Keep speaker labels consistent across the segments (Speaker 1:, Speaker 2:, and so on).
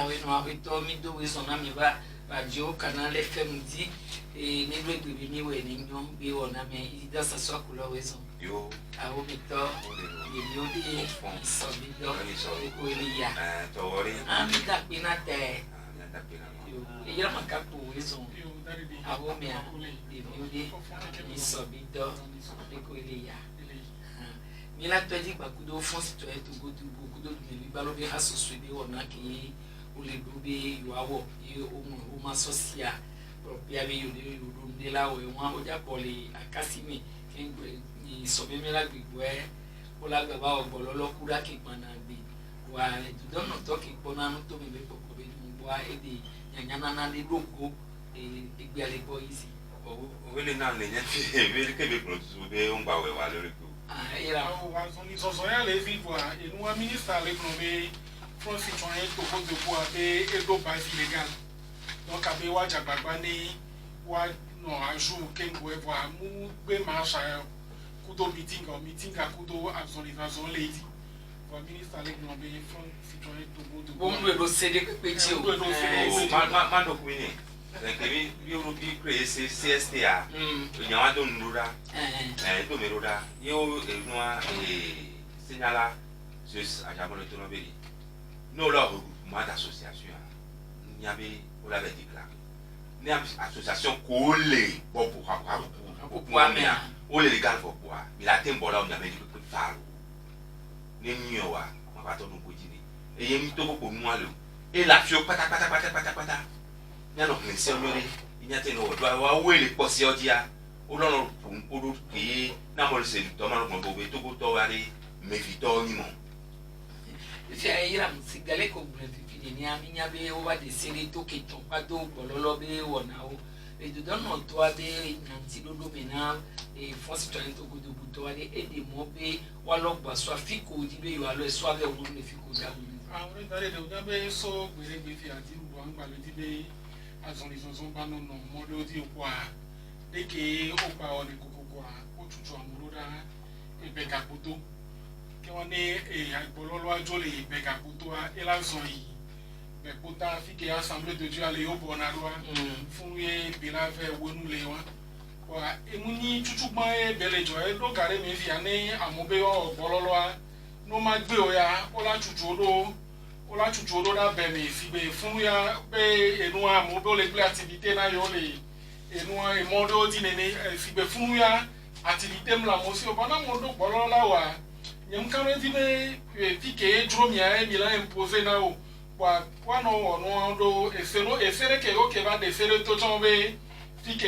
Speaker 1: oui, non, avec toi, mais deux, oui, son ami va, radio, canal FM dit, et les deux, oui, ni, oui, ni, non, oui, on a, mais il doit s'asseoir pour leur raison. Yo. Ah, oui, mais toi, il y a des fonds, il y a. Ah, mais d'accord, il y a un cap pour raison. Ah, oui, mais il y a des sobidos, il y a. Mais là, tu as dit que beaucoup de fonds, tu as beaucoup de balobé à ce sujet, on a qui ou les bébés, ou à ou ma socia, il y avait eu des là où on a pour les Cassimi, qui sont même là, pour la gaba ou pour l'olokura qui m'en a dit. Voilà, tu donnes notre qui pour nous tomber pour que nous bois et des yanana des locaux et bien les boys ici.
Speaker 2: Oui, les gens, les gens, qui veulent produire, on va voir le coup.
Speaker 3: Ils sont allés vivre et nous, un ministre a réclamé France citoyen Togo de Bois et d'eau base illégale. Donc, avec Wadjababani, non, un jour, qu'un bois, nous, ben, marche à Kudo meeting à Kudo, absolument, lady. Le ministre a réclamé France citoyen Togo de Bois.
Speaker 1: Bon, le CD que petit.
Speaker 2: Bi créé CSTA. Il y a un don Nura. Domeroda. Yo noa signala sur Ajamon le Tonobéri. Nous leur regroupement d'associations. Il y avait, on l'avait déclaré. Une association collée pour pouvoir bien. On est légal pour pouvoir. Mais la tempo là, on avait dit que faire. Nous n'y a pas de nous continuer. Et il y a une topo pour nous aller. Et la fio pata. Il y a donc les seigneurs, il y a des gens qui doivent les posséder. On a pour créer, n'a pas le séducteur, on a trouvé tout pour toi aller, mais vite on y monte.
Speaker 1: C'est il a c'est galé comme le fini ni ami n'avait on va décider tout qui tombe pas tout pour le lobby ou on a et dedans on doit des nanti dodo maintenant et force toi tout de bouton aller aider mobé ou alors bah soit fico dit lui ou alors soit avec le fico ça.
Speaker 3: Ah oui, d'aller de d'abord so gbere gbe fi ati bo an gba le di be azon li zonzon ba no no mo do di kwa de ke o pa o le koko kwa o tutu amuro da e be ka poto ke won ni e agbololo ajo le be ka poto a e la zon yi be pota fi ke assemblée de Dieu ale o bo na ro fun ye be la fe wonu le wa wa e mu ni tutu gbon e be le jo e do gare mi fi ani amobe o gbololo a no ma gbe o ya o la tutu odo da be mi fi be fun ya be enu a mo be o le gbe activité na yo le enu a e mo do di nene fi be fun ya activité mla mo si o ba na mo do gbolo la wa nyem kan di be fi ke dro mi a mi la imposer na o wa no no do e se ke o ke ba de se to ton be fi ke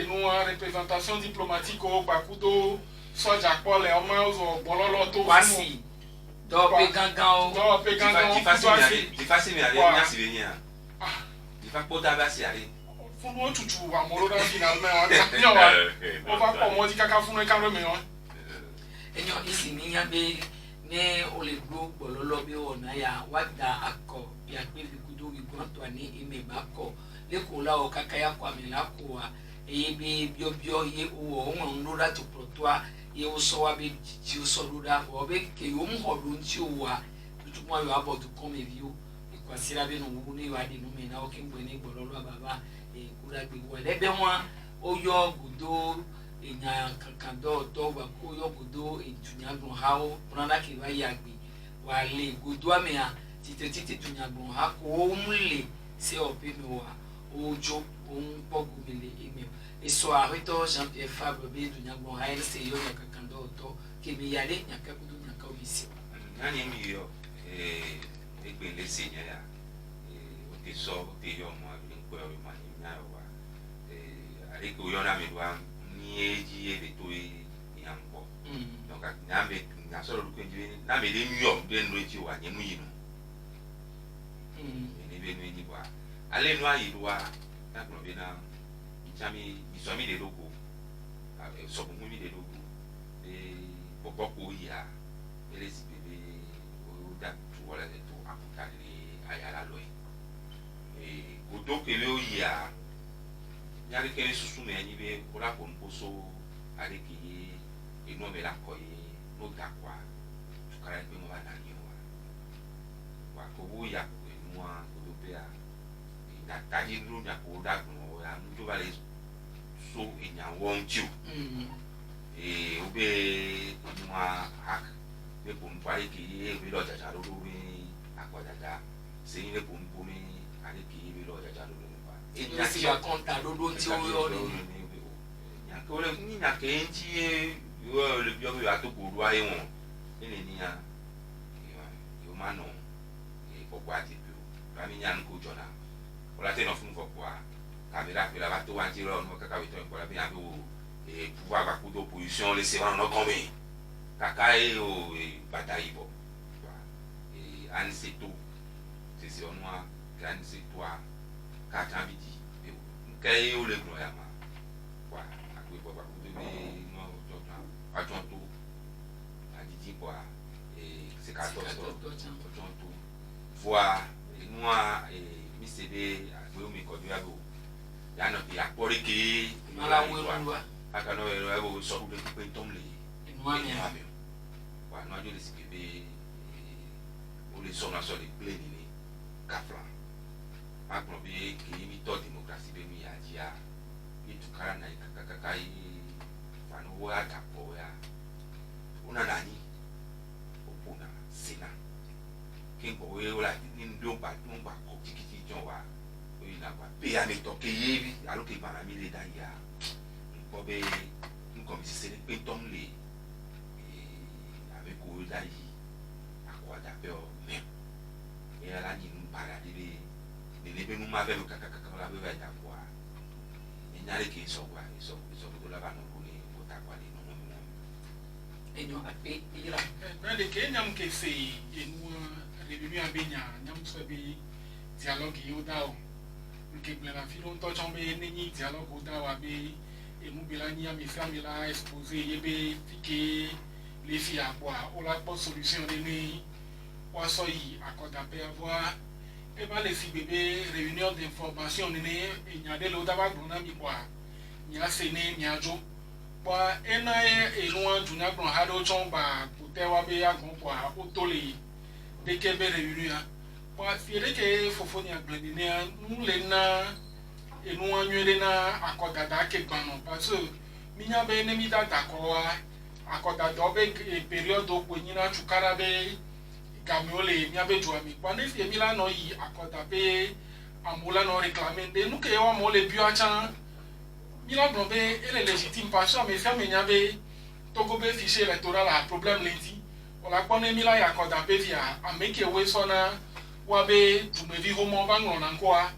Speaker 3: enu a représentation diplomatique o ba kudo soja Paul e o ma o gbolo lo to
Speaker 1: Voici. Dope gangan o.
Speaker 2: Di facile mi aller, merci venir. Di fa pota ba si aller.
Speaker 3: Fún o tutu amoro da final me o va ko mo di kaka fún e kan me o.
Speaker 1: Enyo isi ni ya be ne o le gbo gbololo be ona ya wada akọ ya pe fi kudo wi gbo to ani ime ba ko le ko la o kaka ya kwa mi la ko wa eye be bio ye o won ro da to protoa ye o so wa be ti o so ro da o be ke yo mu hodun ti o wa tutu mo yo about to come view e kwa sira be no wu ni wa de no me na o ke ngbe ni gbololo baba e kura gbe wo le be won o yo gudo enya kankan do wa ko yo gudo etunyagun hawo branda ke wa ya gbe wa le gudo amia titi tunyagun ha ko mule se o pe mi wa ojo on pogu mele eme eso arito Jean-Pierre Fabre be tunyagun ha se yo kankan do ke mi yale nyaka kudu nyaka obisi
Speaker 2: Nani mi yo egbe le se ya o te so te yo mo abi nko yo ma ni nya wa ale ko yo na mi wa ni eji e de to e yanko donc na me na so ru ko nji na me le mi yo de no eji wa nyemu yi no ni be no eji wa ale no ayi wa na gbo be na ichami isomi de logo so bu mi de logo popo ko ya ele si bebe o da tu wala de to aputa ni ayala lo o do ke le o ya nyari kele susu me ni be ora ko nposo ale ki e no be la ko no da kwa tu kara pe mo ba na ni wa ko wo ya ko no a ko do pe ya na taji ru na ko da ko ya mu to ba le so enya won ju obe nwa hak be pon pare ki e bi lo jaja ro mi akọdada se ni le pon pon mi ale ki bi lo jaja ro mi pa
Speaker 1: enya si ya konta ro tí ó yo ni
Speaker 2: nya ko le ni na ke nti yo le bi o ya to gboru aye won ni ya yo mano e popo ati bi o mi nya nko jona ola te no fun popo a caméra pe la va to wa ti ro no kaka wi to ko la bi abi o et pouvoir avoir coup d'opposition laisser en non commun kaka o bataille bo et an seto c'est sur moi kan c'est toi ka tambidi e kai o le gro ya ma wa akwe bo ba ku de no to ta a tonto a didi bo et c'est 14 tonto voir moi et mi cd akwe o mi ko do ya go ya no bi akpori ki
Speaker 1: mala weruwa
Speaker 2: aka no ero ebo so ku de pe ntomle
Speaker 1: enwami
Speaker 2: wa no ajo le sikebe o le so na so le ple ni kafla akro bi ki mi to democracy be mi ajia ni tukara na kaka fa no wa ta po ya una nani opuna sina kin ko we ola ni ndo ba ko tikiti jon wa o ina wa be ya mi to ke yebi alo ke ba mi le da ya bobe comme si c'est le tom les avec au là à quoi d'appel même et là ni nous parle de nous m'avait le caca la bebe ta quoi et n'allait qui sont de là bas non pour les pour ta quoi les non
Speaker 1: et nous appelé il a
Speaker 3: dans les kenyam que c'est et nous réunion à benya nyam so be dialogue yo dao que la filo to chambe ni dialogue o dao be et nous belani a mes femmes là exposé yebe piqué les filles à boire on la pas solution de ni ou so yi accorda pe avoir et ba les filles bébé réunion d'information ni et nya de lo daba gbona mi boire nya se ni nya jo boire et na e no an dunya gbon ha do chomba pote wa be ya gon boire o to le de ke be réunion boire fiere ke fofo ni agbeni ni nous les na et nous annuler na akodada ke gbanu parce que minya be ne mi dada ko wa akodada be period o pe nyina chukara be gamiole miya be joami pa ne fi mi la no yi akoda be amula no réclamer de nous ke wa mo le bio achan mi la don be ele légitime parce que me fa me nya be togo be fichier électoral a problème lundi on la pone mi la ya akoda be via ameke we so na wa be tu me vi homo ba ngona nko a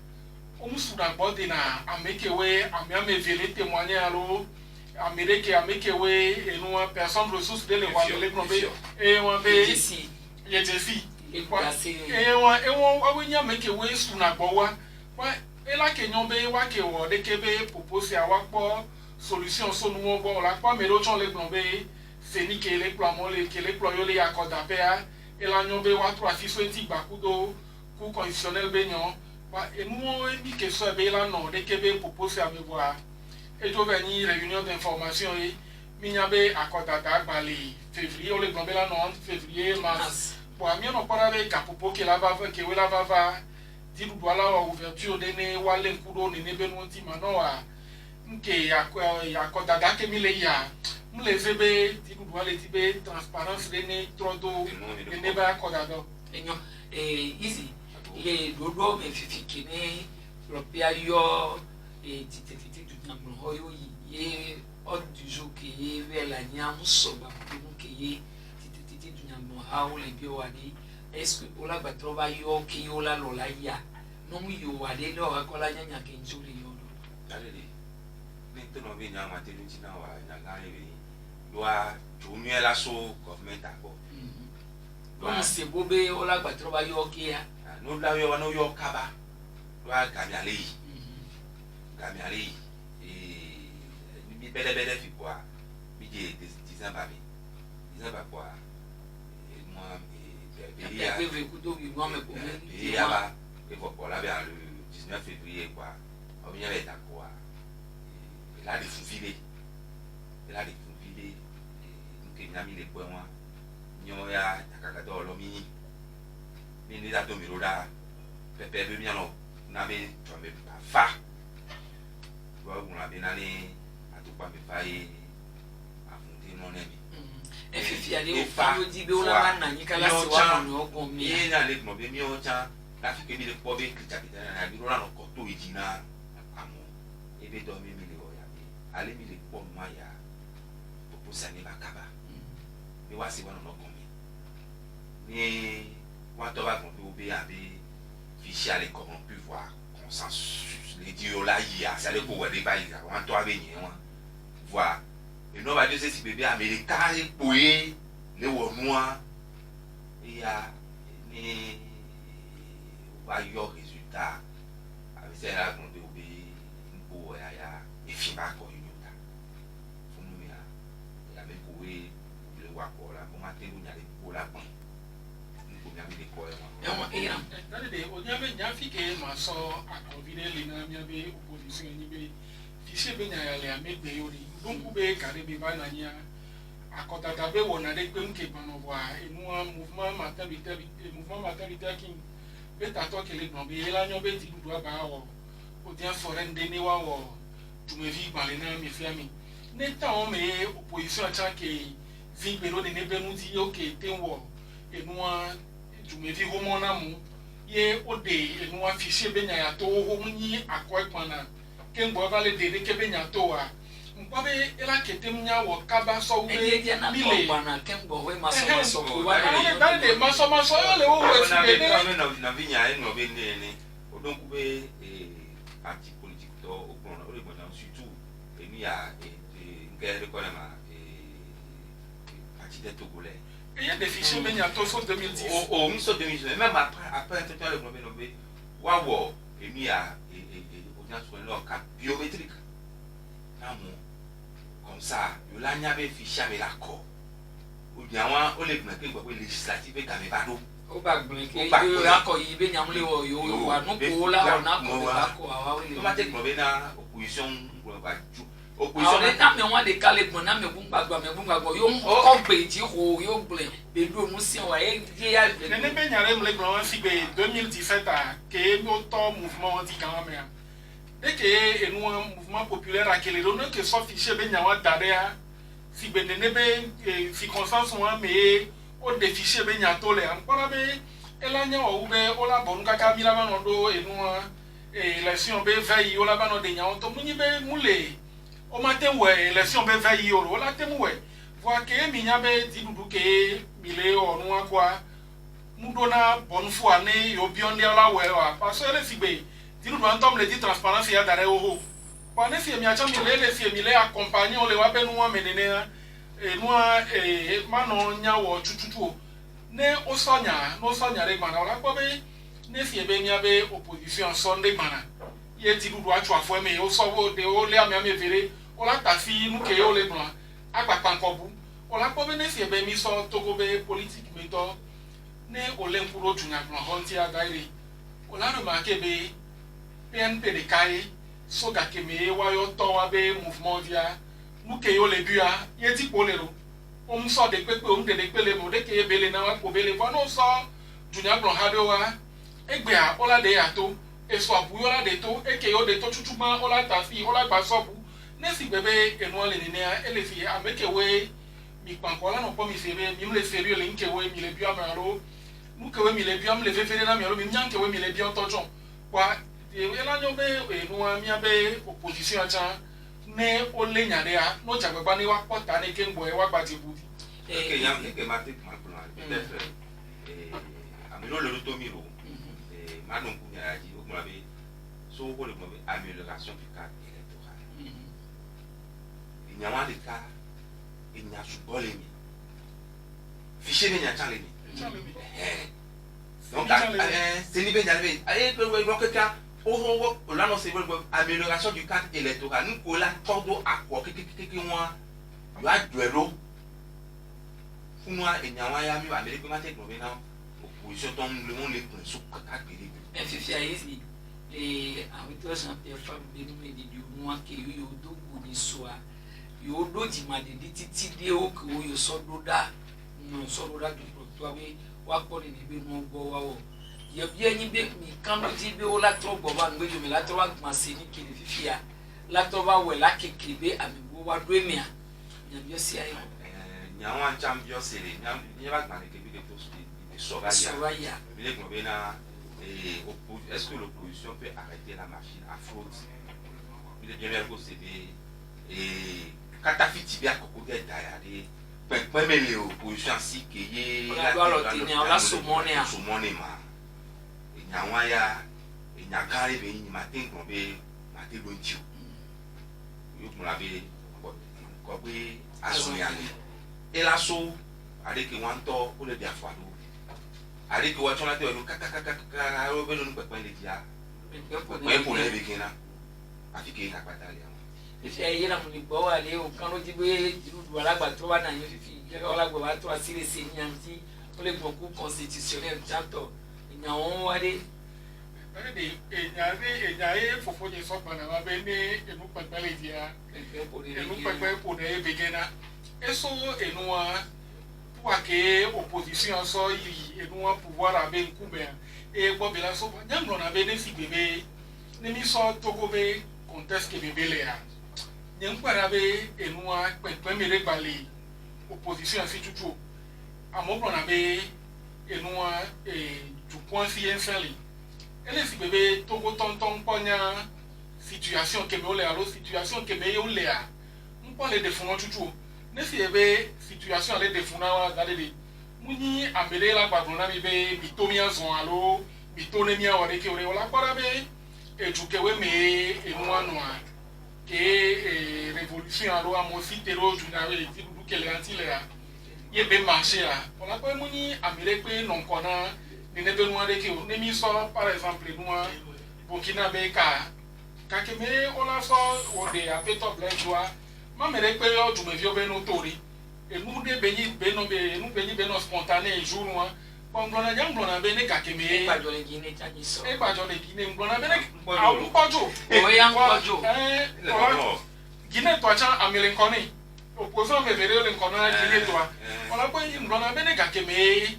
Speaker 3: omusura body na amekewe amiame vele témoigner alo amerique amekewe enu personne ressource de le wa le plomber et on be yetesi et on awenya amekewe suna gbowa wa ela kenyon be wa ke wo de kebe propose awakpo solution so nu wo la pa mero chon le plomber feni ke le plomo le ke le ployo le akoda pe a ela nyon be wa 3 6 bakudo ku conditionnel be nyon et nous dit que ce be là non de kebe proposer à me voir et to venir réunion d'information et minyabe akodada bali février le global là non février mars pour amien no para be kapopo ke la va ke we la va di du la ouverture de ne wale kudo ne be no ti manoa nke akodada ke mi le ya mu le zebe di du wale ti be transparence de ne trodo de ne ba akodada
Speaker 1: easy le dodo me fifiki ne propia yo tititi du namro hoyo ye od du jour que ye vela nyam so ba mu que ye tititi du namro hawo le bi wadi est-ce que ola ba trova yo que yo la lola ya no mu yo wade lo akola nyanya ke njuri yo do
Speaker 2: allez ni to no bi nyama te ni na wa nyanga ni doa jumie la so government abo
Speaker 1: no se bobe ola ba trova yo que ya
Speaker 2: no la yo no yo kaba doa gamiale mi bele fi quoi mi je 10 ans ba mi 10 ans ba quoi et moi et
Speaker 1: ya que kudo bi moi me ko
Speaker 2: et ya ba et pour la bien le 19 février quoi on vient avec quoi et là des fouvilés nous que nyami les points moi nyo ya takaka do lo mi ni da do mi roda pepe be miano na be to me fa wa una be na ni atupa me fa yi afunti no ne mi
Speaker 1: efifi ale o fa lo di be o la na ni kala si wa no ko mi
Speaker 2: e na le mo be mi o cha la fi ke mi le po be kita kita na bi ro na ko to ejina amo e be do mi le o ya be ale mi le po ma ya popo sa ni bakaba mi wa si wa no ko mi ni wa to ba ko be ya be fichier les comment pu voir consensus les dieux là il y a ça les pour des bails on to avenir voilà et nous va dire si bébé américain pour les noirs il y a ni va y avoir résultat avec ça là qu'on peut obéir pour ya et fima ko une ta faut nous ya ya me pour le wa ko la pour mater nous ya les pour la bon pour bien me ko ya
Speaker 3: de onyame nyafike maso akobide lina miabe opposition ni be fiche be nya ya megbe yori donc be kare be bananya akotata be wona de pem ke panowa enu mouvement maternité king be tato ke le gbo be la nyo be ti dudu aba wo o dia foreign de ni wa wo tu me vi ba le na mi fiami ne ta o me opposition acha ke vi be ro de ne be nu ti o ke tenwo enu tu me vi homo na mu ye ode enu afishe benya ya to ho nyi akwekwana kemgbe vale de ke benya to a mkwabe ela ketem nya wo kaba so we
Speaker 1: mile bana kemgbe we maso ko wa
Speaker 3: de maso le wo we
Speaker 2: si de na vinya eno be ne odonku be parti politique to okron o le bona surtout eni ya ngere ko na ma parti de togolais.
Speaker 3: Il y a des fichiers Benyato sur 2010.
Speaker 2: Oh, nous sommes 2010. Même après le premier nommé, waouh, et mis à leur cas biométrique. Comme ça, il y a des fichiers avec l'accord. Ou bien, on les bloqué pour les législatives et Kamebado.
Speaker 1: Au bac bloqué, il y a encore il y a un léo, il y a un pour là, on a encore des
Speaker 2: opposition.
Speaker 1: Opposition na me wa de kale gbon na me bugbagba yo ko gbe ji ho yo ble be do mu si wa e je ya
Speaker 3: ne be nyare mle gbon si be 2017 a ke no to mouvement di kan me de ke enu mouvement populaire a kele do no ke so fichier be nyawa dare a si be ne be circonstance wa me o de fichier be nyato le an para be ela nya o be o la bonu kaka mi la ma no do enu election be veille o la ba no de nyawo to mu ni be mule o matin ouais élection be veille o la temu ouais voir que minya be didudu ke mile o nu akwa mudona bonne foi ne yo bionde la we wa parce que le sibe didudu antom le dit transparence ya dare o kwa ne fi mi acha mile le fi mile accompagner o le wa be nu wa menene e mano nya wo chuchuchu ne o sonya no sonya re mana la ko be ne fi be nya be opposition sonde mana ye didudu achu afo me o so wo de o le ami ami vere ola tafi nuke yo le blanc agbapa nkobu ola po be ne fi be mi so togo be politique meto ne ole nkuro tunya blanc honti agaire ola no ma ke be PNP de kai so ga ke me wa yo to wa be mouvement dia nuke yo le bua ye ti po le ro o mu so de pepe o mu de pele mo de ke be le na wa ko be le fo no so tunya blanc ha be wa egbe a ola de ato eso abu yo la de to eke yo de to chuchuma ola tafi ola gba sobu nesi bebe enu le ne ele fi ameke we mi pankola no po mi febe mi le feri le nke we mi le bia maro mu ke we mi le bia mi le fefere na mi ro mi nyanke we mi le bia tojon kwa ela nyo be enu ami abe opposition acha ne o le nyade a no jagbagba ni wa pota ne ke ngbo e wa gba ti budi
Speaker 2: ke yam ke mate ma plan peut-être amelo le to mi ro manon ku nya ji o mo be so ko le mo be amélioration du cadre électoral nyawa de ka enya subole mi fichier be nya chale mi donc c'est ni be nya be aye pe we bloquer ka o la no c'est amélioration du cadre électoral nous ko la todo akwo kekekeke won yo aduero fún wa enyawa ya mi wa me pe ma te gbo be na opposition ton le monde les prin so ka gbere
Speaker 1: e fifi ayi si àwọn tó san pe fa be ni me di du won ke yo do bu ni so a yo do ji ma de títí de o ko yo so do da no so do da to awe wa ko ni be mo gbo wa o ye bien ni be mi kan di be o la tro bo ba ngbe jo mi la tro ba ma se ni kiri fifia la tro ba we la kekebe ami bo wa do emia nya bi si ayi
Speaker 2: nya wan champion sele nya ba gba ke bi de post de Soraya bi le gbe na est-ce que l'opposition peut arrêter la machine à fraude il est bien bien c'est et katafiti bi akoko de dayade pẹpẹ mele opposition si keye
Speaker 1: la somone
Speaker 2: ma enyawa ya enyakare be yin ma tin kon be ma te lo nti o yo mura be ko be asoya e la so ade ke wan to o le dia fado ade ke wa chona te o kaka o be no pẹpẹ le dia pẹpẹ po le be kina afi ke na pata le
Speaker 1: ife yera mu ni gbo wa le o kan lo ti be jirudu alagba to wa na yin fifi je ko alagba wa to asire se ni anti o le gbo ku constitutionnel chapter nya won wa de
Speaker 3: de enyare fofo je so pa na wa be ni enu pepe le dia enu pepe po de be gena eso enu wa pour que opposition so yi enu wa pouvoir abe nkube e gbo be la so nyangro na be ne si bebe ni mi so togo be contest ke bebe le ya nyankara be enu wa pepe mere gbali opposition si tutu amobro na be enu wa du point si enfeli ele si bebe togo tonton ponya situation ke me ole alo situation ke me yo le a mpo le defuno tutu ne si ebe situation le defuna wa dale de muni amele la gbadun na mi be bitomi azon alo bitone mi awore ke ore wala kwara be ejukewe me enu anu a ke révolution alo amosi tero junawe ti dudu kele anti le a ye be marché a wala ko muni amele pe non kona ni ne be nu ade ke o ne mi so par exemple nu a Burkina be ka ke me ola so wo de apeto blenjoa ma mere pe o du me vi obe no tori e nu de benyi be no be nu benyi be no spontané jour moi bon glona jam glona be ne ka ke me
Speaker 1: e pa jo le gine tani so
Speaker 3: e pa jo le gine glona be ne a un pojo
Speaker 1: o ya un pojo
Speaker 3: gine to cha amele nkoni opposition me vere le nkona gine to ona ko yin glona be ne ka ke me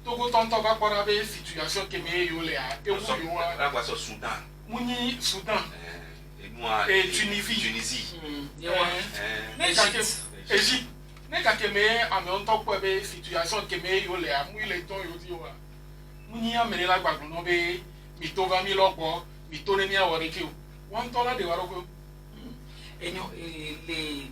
Speaker 3: togo tonto ba pora be situation ke me yo le a e wu yo wa
Speaker 2: la kwa so Soudan
Speaker 3: muni Soudan
Speaker 2: et
Speaker 3: Tunisie Égypte ne ka ke me ame on to ko be situation ke me yo le a mu ile to yo ti wa muni amere la gbagbo no be mi to va mi logbo mi to ne mi awore ki o won to la de wa rogo
Speaker 1: enyo le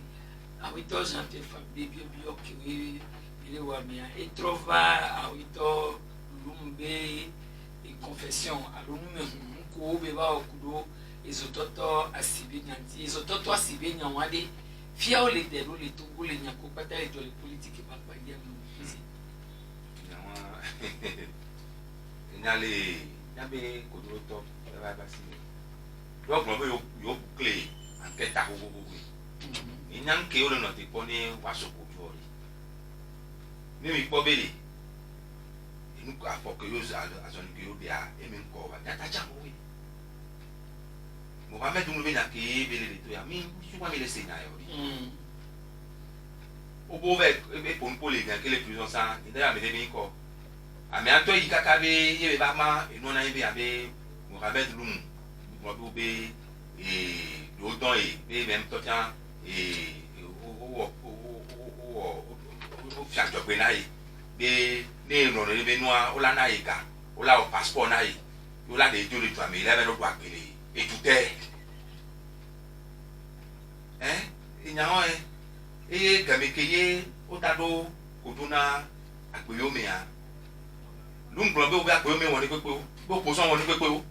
Speaker 1: awito jante fa bibi bio ki ile wa mi e trova awito lumbe e confession alunu me ko be ba okudo ezototo asibe nyanti ezototo asibe nyanwade fia o le de lo le to o le nyako pata e do le politique ba pa dia no
Speaker 2: nyawa nyale nyabe ko do to ba ba si do gbo be yo clé enquête a go nyan ke o le no te poni wa so ko jori ni mi po bele inu ko afo ke yo azon ke yo bia e mi ko ba ta cha mo Mohamed Oumou na ke bele to ya mi souvent me laisser na yo o bo ve e pour les gars que les prisons ça il a me de ko ami anto yi kaka be ye ba ma e no na be abe Mohamed Oumou mo be e do don e be même to tian e o fian to pe na yi be ne no le be noa o la na yi ka o la o passeport na yi o la de jo le to ami le be no gba pele et tout est inyawo eye gamekeye otado koduna agbeyome a lungblon be o ga agbeyome won ni pepe o bo poson won ni pepe o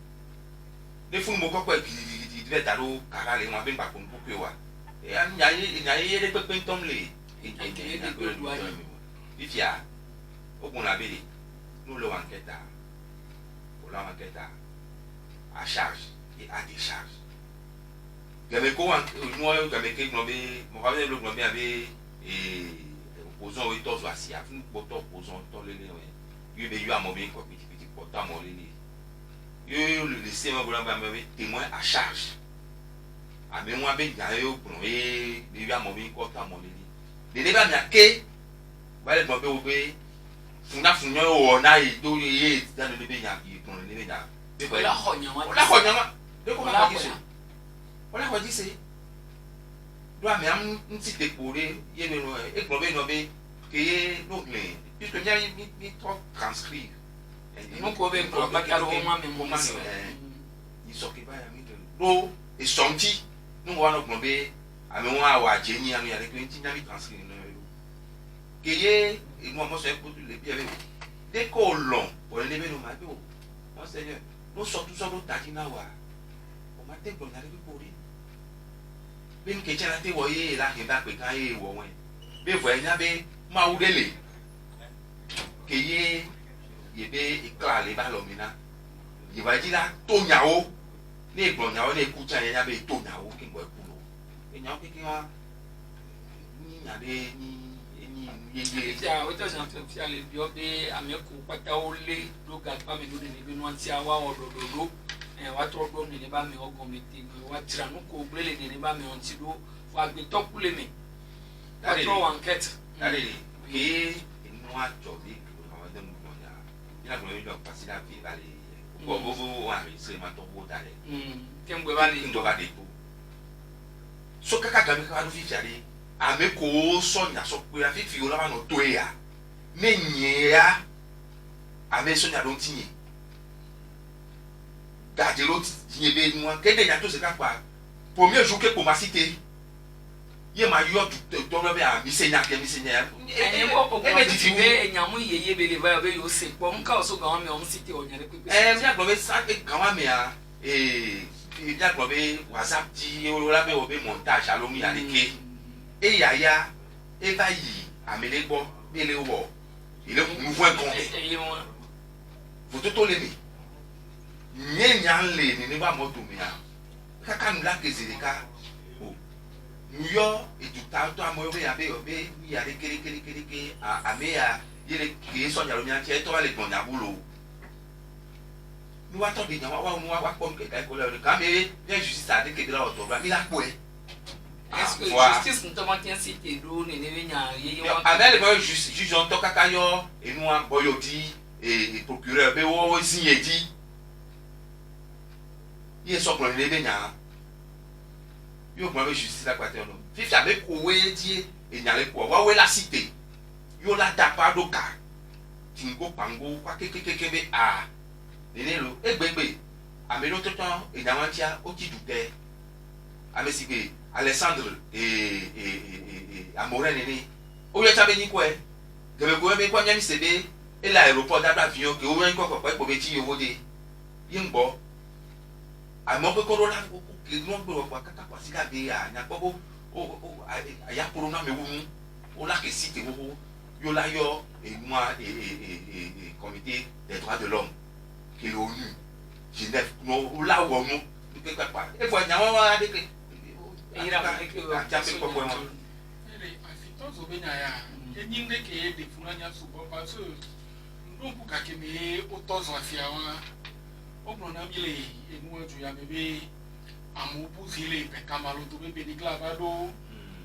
Speaker 2: de fun mo kokko gidi be taro kara le won be pa kon pope wa e nyaye de pepe ntom le
Speaker 1: e de ko do ayi
Speaker 2: ifia ogun la be nous le enquête o la enquête à charge et à décharge. Gameko nous gameke globé mon ramener le globé avait et opposant au torse assis à une poto opposant to le yo be yo amobe ko petit poto amole yo le laisser ma globé ambe témoin à charge a me moi be ga yo globé be yo amobe ko to amole ni de ba mi ake ba le globé obe funa o na e do ye da no be nya yi kun ni be nya be ko
Speaker 1: la honya wa
Speaker 2: la honya de ko la honya wala ko dise do am am nti de pore ye no e ko be no be ke ye no le puisque nya mi trop transcrire
Speaker 1: no ko be ko ba ka ro ma me mo ma
Speaker 2: ni so ke ba ya mi do e sonti no wa no ko be ame wa wa jeni anu ya le ko nti nya mi transcrire no ke ye et moi je suis pour les pieds avec vous dès qu'on long pour les lever nos mains mon Seigneur nous sommes tous nos tatina wa on m'a dit qu'on allait pour lui ben que tu as été voyé là il va que quand il voit ouais ben voyez n'a ben ma ou délé que ye be éclat les ballons maintenant il va dire là tonyao les blonyao les coups il y a be tonyao qui voit pour nous et nyao qui va ni na de ni
Speaker 1: ya o to san fia le bi o be ameku pata o le do ga pa me do ne bi no anti awa o do wa tro do ne ba me o go me ti wa tira no ko gbele ne ba me on ti do wa gbe to kule me wa tro wan ket
Speaker 2: allez et moi to bi ko de mo ya ila ko mi do pasi da bi ba le ko bo wa mi se ma to bo da le
Speaker 1: kemgbe ba le
Speaker 2: ndo ba de ko so kaka ga mi ka do fi fiare ame ko sonya so pe afi fi ola no to ya menye ame sonya don tinye gaje lo tinye be nu an kede ya to se ka pa premier jour ke ko ma cité ye ma yo to lo be a mi senya
Speaker 1: ene mo e di fi be enyamu yeye be le ba be yo se po nka o so ga me o cité o nyare pepe
Speaker 2: mi agbo be sa e kan wa me a mi agbo be WhatsApp ti o la be o be montage alomi ya ke et yaya et va y amener bon bien les wo il est nouveau compté vous tout les ni nyanle ni ba mo dumi ya kaka nula kezereka o nuyo et tout tanto amoyo ya be obe ni ya le kere a me ya yele ke so nya lo nya che to le bon ya bulo nous attendons bien wa comme que ko le ka me bien justice a de ke de la auto ba mi la po
Speaker 1: est-ce que justice notamment tient cité do ne ne nya yeye wa
Speaker 2: avec le juge on toka kayo et nous en boyoti et procureur be wo signé dit il est so ko ne be nya yo mo be justice la kwate no fifi avec ko we die e nya le ko wa we la cité yo la tapa do ka tingo pango kwa kekekeke be a ne lo egbegbe amelo totan e nya wantia o ti dute amesibe Alessandre et Amoré Néné. Où est-ce que tu es? Que le gouvernement quoi bien cédé et l'aéroport d'avion que où est quoi pour petit au de Yimbo. À mon peu qu'on a que nous on peut voir kaka quoi si la vie a n'a pas beau a ya pour nous mais où on a que si tu vous yo la yo et moi et comité des droits de l'homme qui l'ONU Genève nous là où nous quelque part et voilà on va avec
Speaker 3: ira a jape ko mo ere afito zo benya ya enyinde ke de funanya subo parce ndumpu ka ke me otozo afia wa ogno na mile enu eju ya bebe amubu zile pe kamalo to bebe di clavado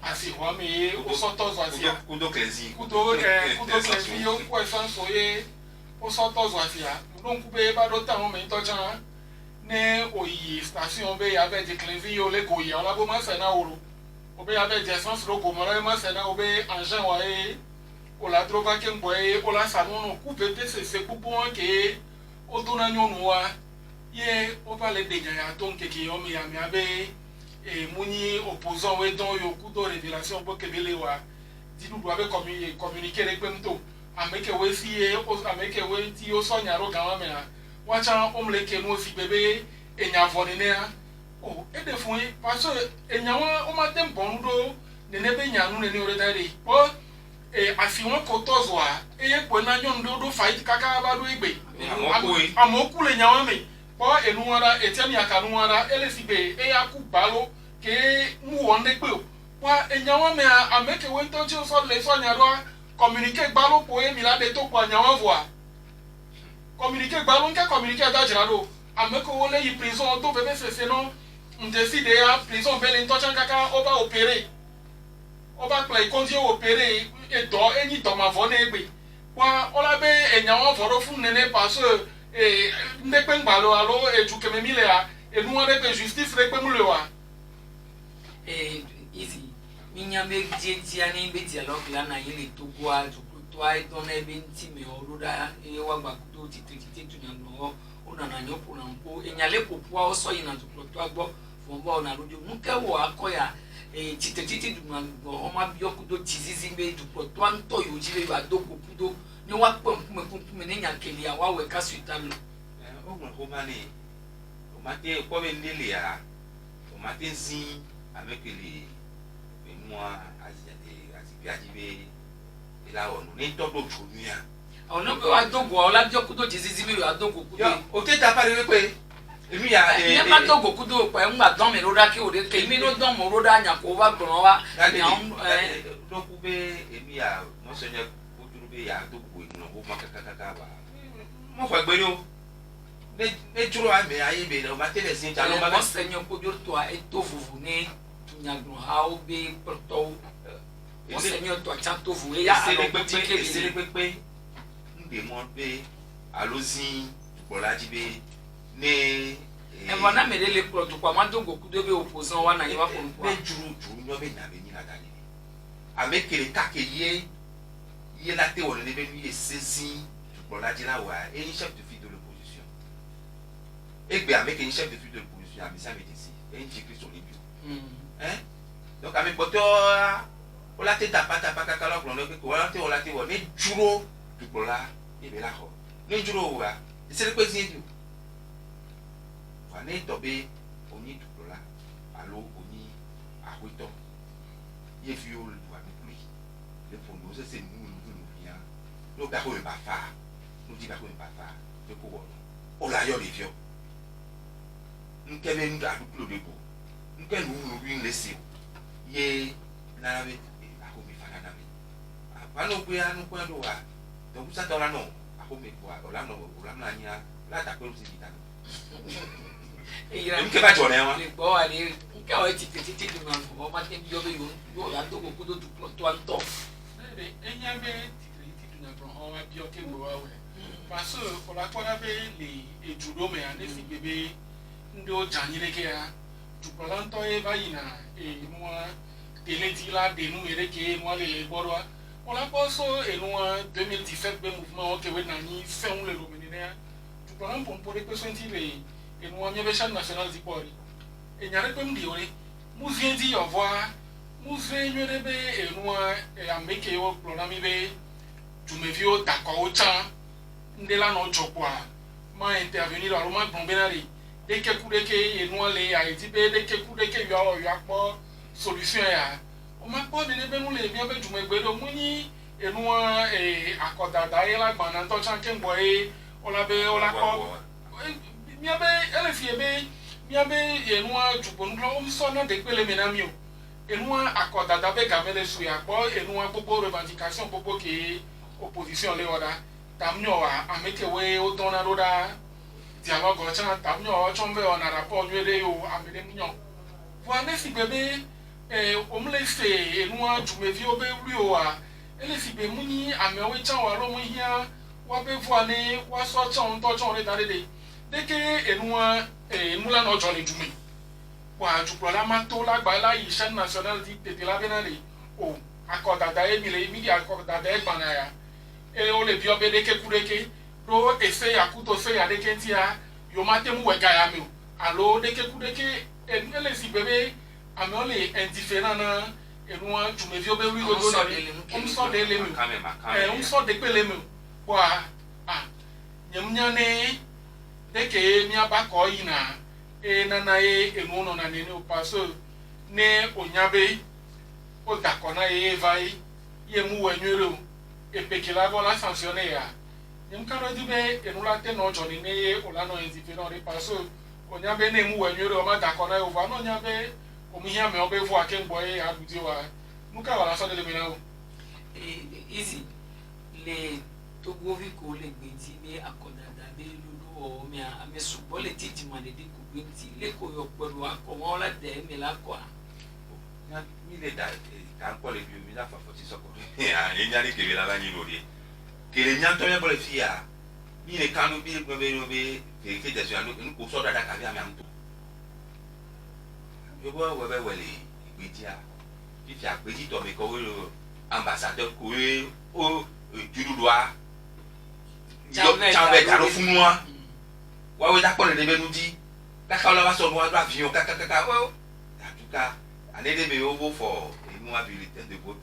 Speaker 3: asi wa me o sotozo afia
Speaker 2: kudo klezi
Speaker 3: kudo klezi yo ko sanso ye o sotozo afia ndumpu be ba do ta mo me to chan ne oyi station be avec des clévis yo le ko ya la bo ma se na oro obe avec des sens lo ko mo la ma se na obe engin wa e o la trova ke mbo e o la sanu no ku pe se pupu an ke o do na nyonu wa ye o va le de ya ton ke ki o mi ya mi abe e muni opposant we don yo ku do révélation bo ke bele wa di du do abe communiquer le pemto ameke we si e o ameke we ti o so nya ro gan wa me na wacha omleke no fi bebe enya vonene o ede fun parce enya wa o ma dem bonudo ne ne be nya nu ne ne ore dare o afi won ko tozo a eye po na nyon do fight kaka ba do igbe amoku le nya wa me o enu ara etiani akanu ara ele fi be e aku balo ke mu won ne pe o wa enya wa me ameke we to jo so le so nya ro communiquer balo po e mi la de to po nya wa voa communiquer ballon que communiquer da jirado ameko wole yi prison to bebe se non on décide ya prison bele to chan kaka oba opérer oba play kondio opérer e do eni do ma vone egbe Kwa ola be enyawo foro fun nene parce ndekpe ngbalo alo ejukeme milea enu ade pe justice rekpe mulewa
Speaker 1: easy minya be dia ni be dialogue la na yele to gwa to ai don e be ntime oroda e wa gba kudo titi tunya no ona na nyopo na mpo enyale popua oso ina to to agbo fombo na rojo nke wo akoya titi duma go o ma bi okudo tizizi be dupo to anto yo jire ba doko kudo ni wa pompume ne nyakeli ya wa we kasutalo
Speaker 2: o mo ko mani o ma te ko be ndele ya o ma te zin avec les moi azibe ila onu ni to do junia
Speaker 1: ona be wa dogo ola bi okudo tizizi be wa dogo kudo
Speaker 2: o te ta pare pe emi ya
Speaker 1: e ma dogo kudo pa ngba don me roda ke o de ke mi no don mo roda anya ko wa gbon wa
Speaker 2: do ku be emi ya mo so nya ya dogo inu o ma kakaka ba mo fa gbe yo ne juro ame aye be o ma tele sin ta lo ma
Speaker 1: mo se nyo ko juro to a eto vuvu ne nyagno ha o be porto mo se nyo to cha to vu ya alo
Speaker 2: pepe nde mo be alozin bolaji be ne
Speaker 1: e mo na me le pro to kwa ma dogo kudo be opposant wa na ye wa ko
Speaker 2: ne juro nyo be na be ni la dani amekele kake ye la te woni be mi saisi bolaji la wa et chef de file de l'opposition egbe avec un chef de file de l'opposition a misa medisi et un jikri sur les bio hein donc avec boto o la te tapata paka la ko ko la te woni juro du bola e be la ho ne juro wa e se ko zin dio wa ne to be oni du bola alo oni akwito ye fi o wa ni plus le pour nous c'est nous bien no ba ko ba fa no di ba ko ba fa de ko wo o la yo le fio nkebe nda du de ko nke nu wi nlesi ye na be ba ko mi fa na be ba no ko ya no ko do wa to ku sa to la no ba ko mi ko o la no o la na nya la ta ko si ta nke ba jo na wa
Speaker 1: le bo ali nke o titi du man o ma te yo be yo la to ko kudo du to anto
Speaker 3: enya be titi du na bro o wa bi o ke gbo wa we parce o la ko na be le ejudo me ane fi bebe ndo janyire ke ya tu planto e va ina e moi tele di la de nu ere ke moi le borwa on la poso e no 2017 be mouvement ke we na ni fe un le lomenine tu plan pour de person ti le e no mi be chan national di bori e nyare pe mdi ore mu vient di au revoir mu fe nyere be e no e ameke yo plan mi be tu me vio d'accord autant ndela no jokwa ma intervenir alo ma bombenari de ke ku de ke e no le a ti be de ke ku de ke yo apo solution ya o ma po de be nu le bi be jume gbe do mu ni e no akoda da ye la gba na to chan ke ngbo e o la be o la ko mi abe ele fi ebe mi abe e no jupo nu lo mi so na de pele me na mi o e no akoda da be ga me le su ya po e no popo revendication popo ke opposition le oda tamnyo wa ameke we o dona roda dialogue cha tamnyo o chombe ona rapport yele yo amede munyo wa ne fi bebe o mle fe enua jumevi obe ri o a ele fi be muni ame we cha wa lo mu hia wa be vo ani wa so cha on to cha on dare de ke enua mula no jo le jume wa jupro la mato la gba la yi chaîne nationale di tete la benale o akoda da e mi le mi di akoda da e bana ya e o le bi obe de ke kureke ro efe ya kuto fe ya de kentia yo matemu we ga ya mi o alo de ke kureke ele si bebe ame o le indifférent na enua jumevi obe wi gogo na o so de le mi o so de pele mi wa nyemnya ne de ke mi abako yi na na enu no na ne o paso ne onyabe o dakona vai ye mu wenwere o epekela go la sanctionner ya nyem karo dibe enula te no joni ne o la no indifférent re paso onyabe ne mu wenwere o ma dakona o va no nyabe o mi hia me o be vo akembo e agudi wa muka wala so de le mina o
Speaker 1: easy le to govi ko le gbeti ni akoda da be lulu o mi a me subo le titi ma de ku gbeti le ko yo pelu ako won la de mi la ko
Speaker 2: ya mi le da kan ko le bi mi la fa foti so ko ya e nyari ke la la ni lori que les gens tombent pour les filles ni les canaux bien pour vérifier des gens nous pour sortir d'Dakar à même tout je vois ouais les médias qui fait un petit homme comme ambassadeur coué au du doigt Tchambé à l'offre ouais d'accord les devait nous dire d'accord là va sur moi avion caca en tout cas année de au beau fort et nous habilité de votre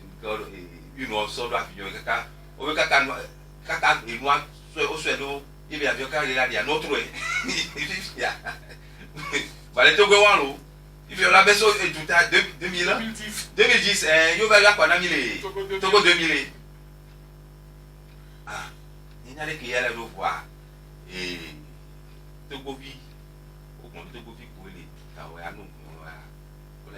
Speaker 2: une sort d'avion caca au caca et moi au suédo il y a avion car il a dit un autre voilà tout go en il fait la baisse et tout à 2010 yo va là quoi na mille Togo 2000 ah il y a les qui allaient le voir et Togo vie au monde Togo vie pour les tawa nous on a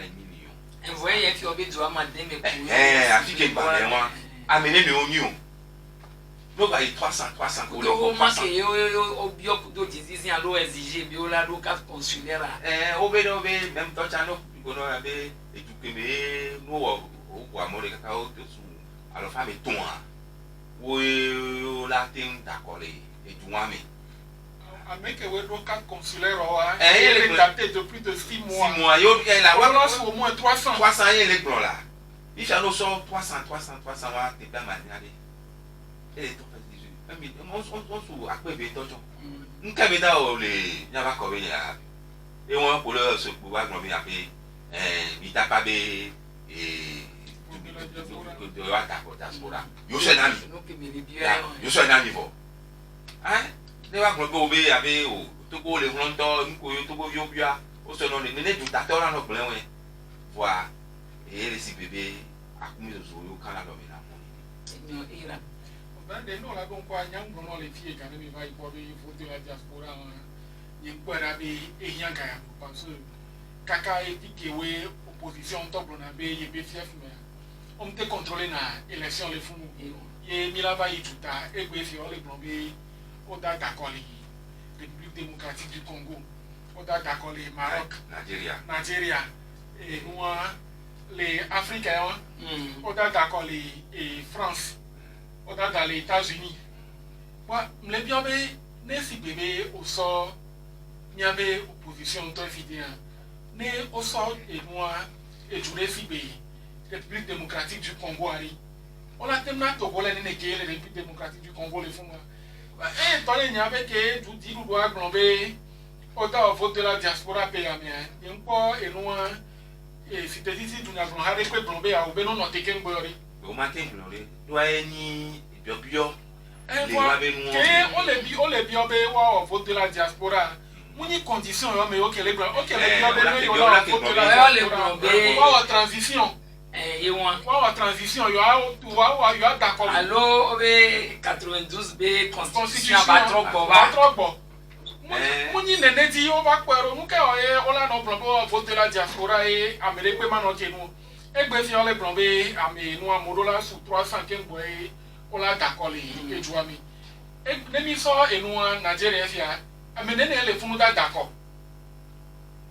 Speaker 2: 1 million
Speaker 1: et voyez qui obé doit mandé mais
Speaker 2: Afrique ba moi amener le oignon no ba 300 ko le
Speaker 1: ko ma ke yo bio do dizizi a lo exiger bio la do carte consulaire
Speaker 2: obé même temps chano ko no abe et tout que mais no o ko amore kaka o su alors fa me ton wo la tin d'accord et tout ami
Speaker 3: avec le carte consulaire elle est datée de plus de 6 mois
Speaker 2: 6 mois yo la
Speaker 3: au moins 300
Speaker 2: et les plans là il fait nous sort 300 va te pas manier et tout on sous à quoi béton nka beda o le nyaba ko be ya e won ko le so po wa gbon bi ape bi ta pa be de wa ta ko diaspora yo se na mi yo se na mi fo ne wa gbon ko be ape o to ko le ronto nko yo to ko yo bia o so no ne du ta to la no glen we voir et les bébé akumi zo yo kana lo mi na mo
Speaker 1: ni ira
Speaker 3: de no la bon kwa nyang gono le fie kana mi vai ko be foto la diaspora ni kwara be e nyanga ya parce kaka e tikewe opposition to blona be ye be fief me on te contrôler na élection le fumu ye mi la vai tuta e gbe fi o le blon be o da takoli République démocratique du Congo o da takoli Maroc Nigeria et moi les Africains o da takoli et France on a dans les États-Unis. Moi, les bien ne si bébé au sort, il y avait opposition de fidèles. Ne au sort et moi et je les si République démocratique du Congo ari. On a tellement togolais ne négé la République démocratique du Congo les fonds. Et dans les n'y avait que tout dit nous doit glomber. Autant voter la diaspora payamien. Il y a encore et nous et si tu dis si tu n'as pas arrêté de glomber à oubé non noté qu'un boyori.
Speaker 2: Au matin, doit ni bio
Speaker 3: on les bio be wa voter la diaspora muni condition yo me OK les bio be yo la voter la diaspora wa transition wa transition yo wa d'accord
Speaker 1: allo obe 92 be constitution ba trop muni nene di yo ba kwero nuke o la no plan voter la diaspora et amele pe mano ke nu egbe fi ole plan be ame nu amodola sous 300 kembo e o la d'accord les jouami e nemi so enu Nigeria fia amenene le funu da d'accord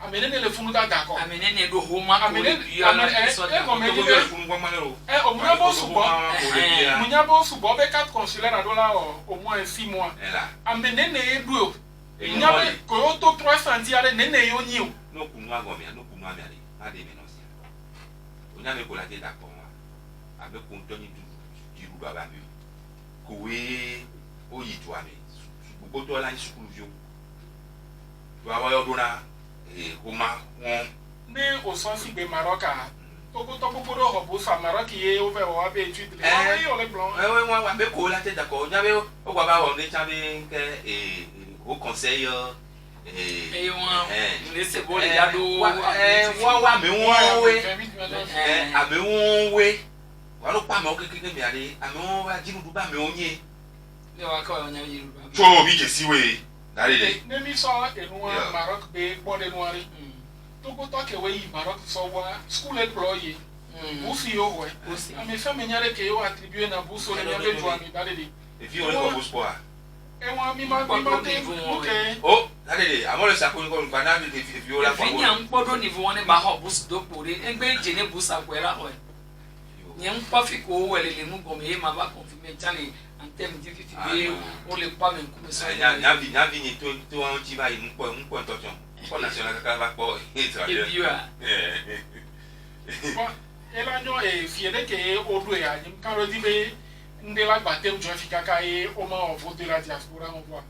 Speaker 1: amenene le funu da d'accord amenene do homa amenene
Speaker 3: munyabo subo be 4 consulaires dola au moins 6 mois amenene edu nyabe ko to 300 di ale nene yo nyi o
Speaker 2: no kunwa gomia no kunwa mi ale ade menosia onyame ko la te d'accord abe ko ntoni du baba mi kowe oyi to ame gbogbo to la school vio to awa yo dona homa won
Speaker 3: ne o so si be Maroka to gbogbo do hobo sa Maroc ye o fe o abe etude le o le blanc
Speaker 2: wa be ko la te d'accord onyame o gba ba o ne chabe nke au conseil
Speaker 1: et on laisse bon les gars
Speaker 2: wa me won we wa lo pa me o kekeke mi ale ame won wa jiru ba me onye
Speaker 1: le wa ka o nya jiru ba
Speaker 2: to bi je siwe dare de
Speaker 3: ne mi so e no Maroc be bo de noari to go to ke we Maroc so wa school employee busi yo we ame fa me nyare ke yo attribuer na buso le nya be joa mi dare de
Speaker 2: et puis on est pour sport
Speaker 3: et moi mi ma OK
Speaker 2: oh dare amo le sako ko nfa na de viola
Speaker 1: kwa ni an podo niveau on e ba ho bus do pore engbe je ne bus akwera ho n'y a pas fait qu'on les nous comme il m'a pas confirmé en termes de difficulté on les pas même comme ça.
Speaker 2: N'a vini tout un petit va une point attention. Pour national va pas
Speaker 1: et puis
Speaker 3: elle a non et fier que au doué à une carodie de la bataille de Fikaka et au moment où voter la diaspora on voit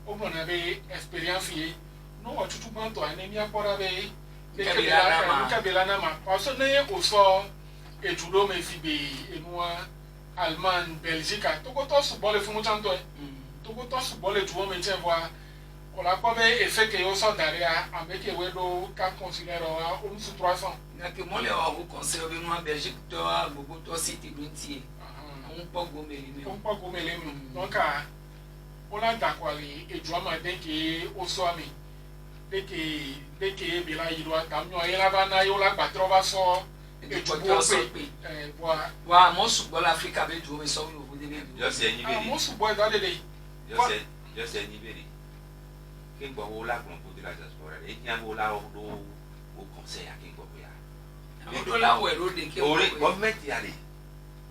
Speaker 3: au moins avait expérience non tout bon toi n'aimia pour avec Kabila parce que au sort et tout le monde fibe et moi Allemagne Belgique tout autant sous bol font tanto tout autant sous bol tout me tient voir on a pas effet que au sort derrière avec que wedo ka considérer on sous 300
Speaker 1: na que moi les au conseil de moi Belgique toi beaucoup toi cité Bruntier on pas gommer donc on a d'accord et tu vois dès que au soir dès que Bila il doit tamio et la bana yo la batrova so et tu vois wa mo sous l'Afrique avec tout mais ça vous devez
Speaker 2: je sais ni beri
Speaker 3: mo sous bois dans les
Speaker 2: je sais ni beri king bo la pour de la diaspora et qui a la au conseil à king bo ya
Speaker 1: on la ouais ro de que
Speaker 2: o government ya le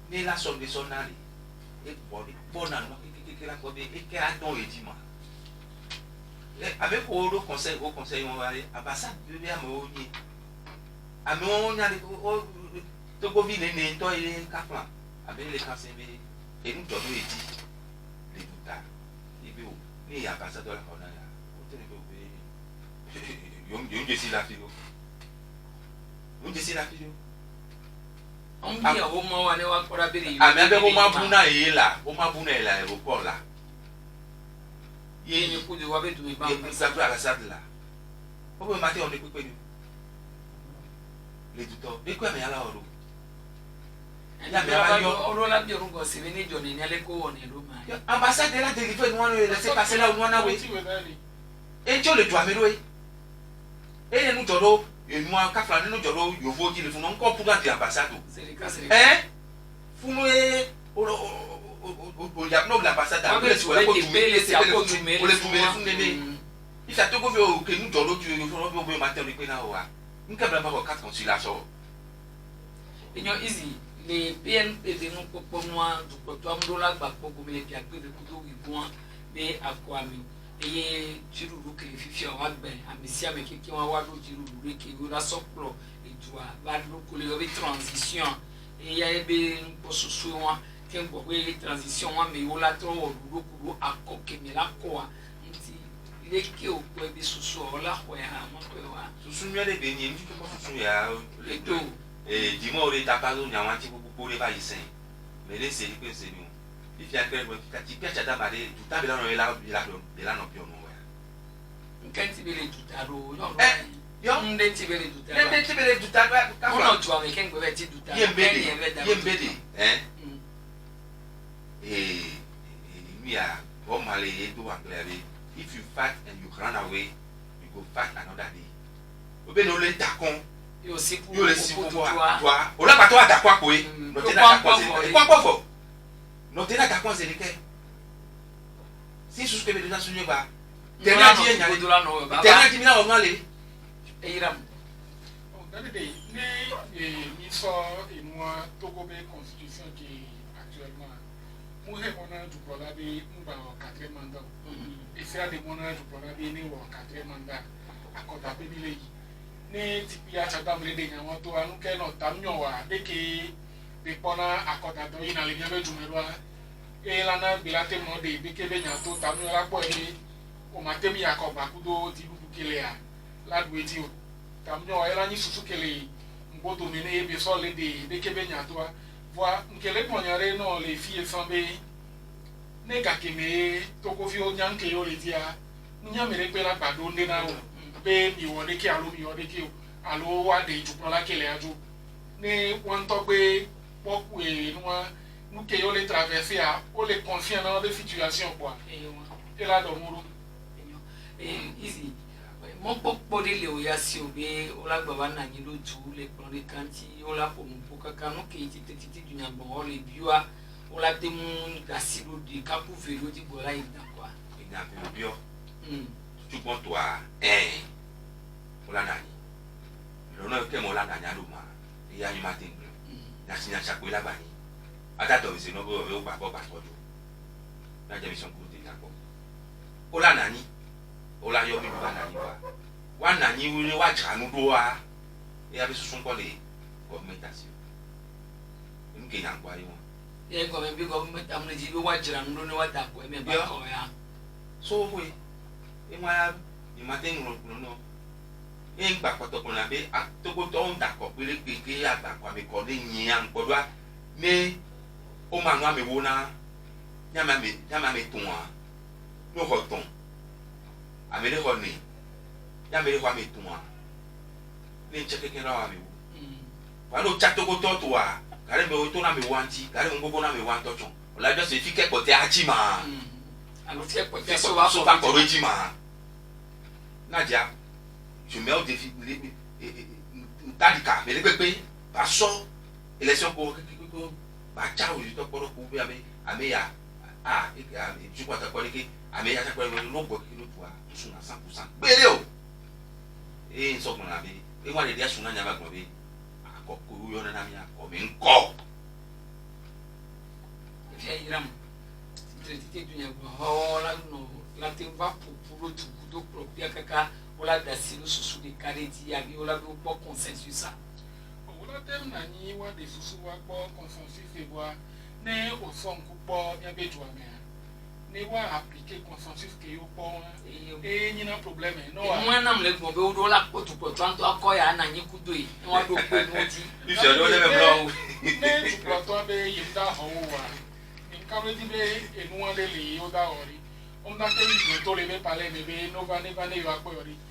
Speaker 2: ni la somme de son ali et bon na no que la ko be et que a don edima avec au conseil on va aller ambassade de bien mouni ami on a to go vine ne to ile kaplan avec les conseils et nous doit dit les douta ibi o ni ambassadeur la on a o tele be yo ndesi la filo
Speaker 1: on dit au moment où on va pour abiri
Speaker 2: ami abe ko ma buna e la o ma buna e la aéroport là
Speaker 1: il y a beaucoup de wabe de ba
Speaker 2: ça doit la salle là o be matin on est peu les douta et quoi mais là oro
Speaker 1: la mais oro la bio ngo se veni joni ni ale ko woni Roma
Speaker 2: ambassade là délivrer nous on laisser passer là où nous on a oui et tu le dois meroé et nous joro et moi ka flan nous joro yo vo ki le fun encore pour la ambassade funu e o ya no l'ambassade à le sur la côte pour le trouver fun nene il ça to go que nous joro tu nous on be matin le pe na wa nka bla ba ko 4 consulat so
Speaker 1: enyo easy les PNP de nous pour moi du to amdola gba pogo me pia pe de kudo ibon be akwami et jiruru que fifi o agbe amisia me kiki wa wa do jiruru ke o la soplo et toi va do ko le transition et ya ebe po susu wa ke ngbo we transition wa me o la tro o do ko akoke me la ko a nti le ke o ko ebe susu o la ko ya mo ko wa
Speaker 2: susu mi le be ni mi ko susu ya
Speaker 1: le to
Speaker 2: et dis-moi o le tapazo nya wa ti ko le ba yisen mais le c'est que c'est nous il fait que tu piace da mare tu tabi la no la no più no ya
Speaker 1: nkanti bele tutaro no
Speaker 2: yo
Speaker 1: ndenti bele
Speaker 2: tutaro ka
Speaker 1: no tu ame ken go beti tutaro
Speaker 2: yembede we are normally do anglais if you fight and you run away you go fight another day obe no le takon
Speaker 1: yo si pour
Speaker 2: toi o la pa to atakwa ko no te na takon fo no te na takon ze ke si sus que me na sunye ba tena di nya tena di mina o ngale
Speaker 1: eiram
Speaker 3: Regardez, il sort et moi, Togo constitution qui actuellement, nous avons du programme au 4e mandat. Et c'est des monades du programme au 4e mandat à côté de l'île. Ne tipi a chata mlede nyawa to anu ke no tamnyo wa de ke be pona akota to ina le nyabe jumerwa e lana bilate mo de be ke be nyato tamnyo la po e o matemi akoba kudo ti bubu kele a la dueti o tamnyo e la ni susu kele mboto mene e be so le de ke be nyato a voi nkele ponyare no le fie fambe ne ga ke me to ko fi o nyanke yo le dia nyamere pe la gbado nde na o be mi wole ki alo mi wole ki alo wa de ju la kele ajo ni won to pe poku e nu ke yo le traverser a o le confiant dans des situations quoi et là do muru
Speaker 1: easy mo popo de le o ya si o be o la gba na ni lo tu le plan de kanti o la po mo kaka no ke titi du nya bon o le biwa o la te mu gasilo di kapu velo di bola ida quoi
Speaker 2: ina pe bio tu bon toi Ola nani. Lono ke mola nani aluma. Ya ni matin. nyasinya chakwe la bani ata to se no bo o ba tojo na je mission ko de yakọ ola nani ola yo bi ba nani wa nani wi wa chanu do wa e abi susun ko le governmentation nke na ngwa yo
Speaker 1: ye ko be government amne ji bi wa jira ndo ne wa da ko me ba ko ya
Speaker 2: so we e ma ni ma ten no e gba potoko na be atogo to nda ko pere peke agba kwa me ko de yin an podwa me o ma no ame wo na nyama me tun a no ho ton ame le ho ni nyama le ho ame tun a ni cheke ke na ame wo wa no chatogo to a kare me o to na me wanti kare mo gogo na me wan to chon o la just fi ke pote achi ma
Speaker 1: alo fi ke pote
Speaker 2: so wa ko reji ma na ja je mets au défi tadika mais les pépé pas so élection ko ba chao je to ko ko be ame ya je crois ta ko ke ame ya ta ko no go ki no tua suna 100% bele o e so mo na be e wa le dia suna nya ba go be ko ko yo na mi ko me nko
Speaker 1: e iram tite dunya go hola no la te va pour tout do propria kaka ola da silu susu de kareti ya bi ola bi po consensus ça
Speaker 3: ola tem na ni wa de susu wa po consensus e wa ne o son ku po ya be ju ame ne wa appliquer consensus ke yo po e ni na problème no wa
Speaker 1: mo na mle mo be o la po tu po tanto akoya na nyi kudo yi wa do ko mo ti
Speaker 2: you should know them blow
Speaker 3: ne tu po to be yinda ho wa in kareti be enu wa le li o da ori on da te ni to le be parler be no va ne yo akoyori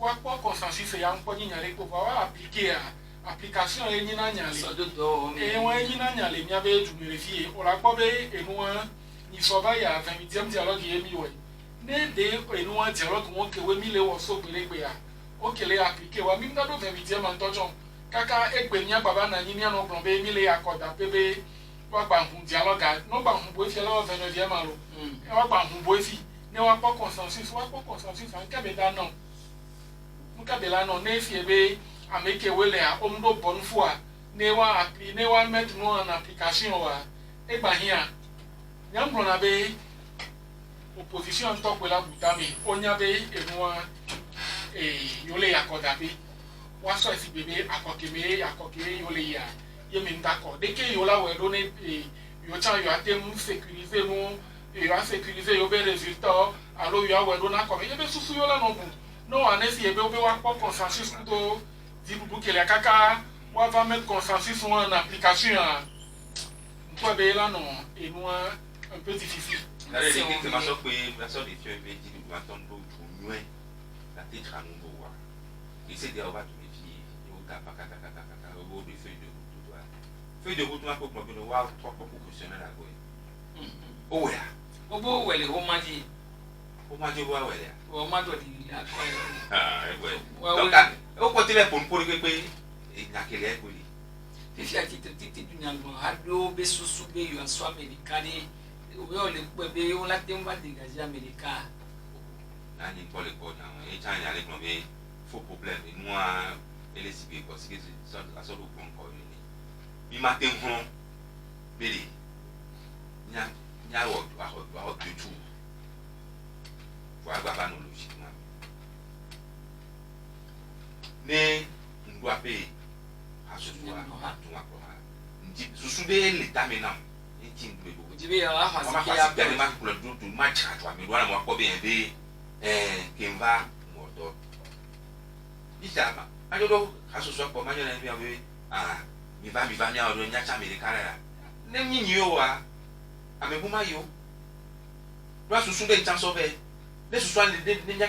Speaker 3: wa po consensus ya nko nyi nyale ko wa appliquer application e nyi na nyale
Speaker 1: so do
Speaker 3: e wa nyi na nyale nya be tu verifie o la po be enu wa ni so ba ya 20e dialogue ye mi we ne de enu wa dialogue won ke we mi le wo so gbere gbe ya o kele appliquer wa mi na do 20e man tojo kaka egbe nya baba na nyi nya no gbon be mi le akoda pebe wa gba hun dialogue no gba hun bo fi la 20e man lo e wa gba hun bo fi ne wa po consensus an ke be da no mukabela no ne fi ebe ameke wele a omdo bonfu a ne wa met no an application wa e gba hia nyambro na be opposition to kwela butami onya be enwa yole yakoda be wa so fi bebe akokeme yole ya yemi ndako de ke yola we do ne yo cha yo atem sécuriser mo yo a sécuriser yo be résultat alors yo we do na ko be susu yola no bu no anesi ebe obe wa po consensus kuto di bubu kele kaka wa va mettre consensus en application pour be là non et nous un peu difficile
Speaker 2: la réalité que ma so pe la so de tu be di bubu aton do tu nwe la te tra no wa et c'est dia o ba tu me fi yo ta pa kaka o be feuille de route ma ko mo be no wa trois propositions na go o ya
Speaker 1: o bo wele o ma di
Speaker 2: wa wele
Speaker 1: o ma do di
Speaker 2: donc o ko tele pon pour que e na kele ko li
Speaker 1: fifi ati tete dunya ngo hado be susu be yo aso americani o be o le pe be o la te mba dégager america
Speaker 2: na ni ko le ko na e chan ya le ko be faux problème et moi ele si be parce que ça so do kon ko ni mi ma te hon bele nya wo tu wa gba ba no logiquement ne ngwa pe asudwa atun akwa nji susube leta me nam nji ngwe bo
Speaker 1: jibe ya ha
Speaker 2: si ya be ma kula du ma cha to me do na mo akọ be be kemba moto isama ajodo asusu akọ ma nyona bi awe mi va mi a ro nya cha me de kara ne nyinyi o wa amebuma yo do asusu be ncha so be les soins les nya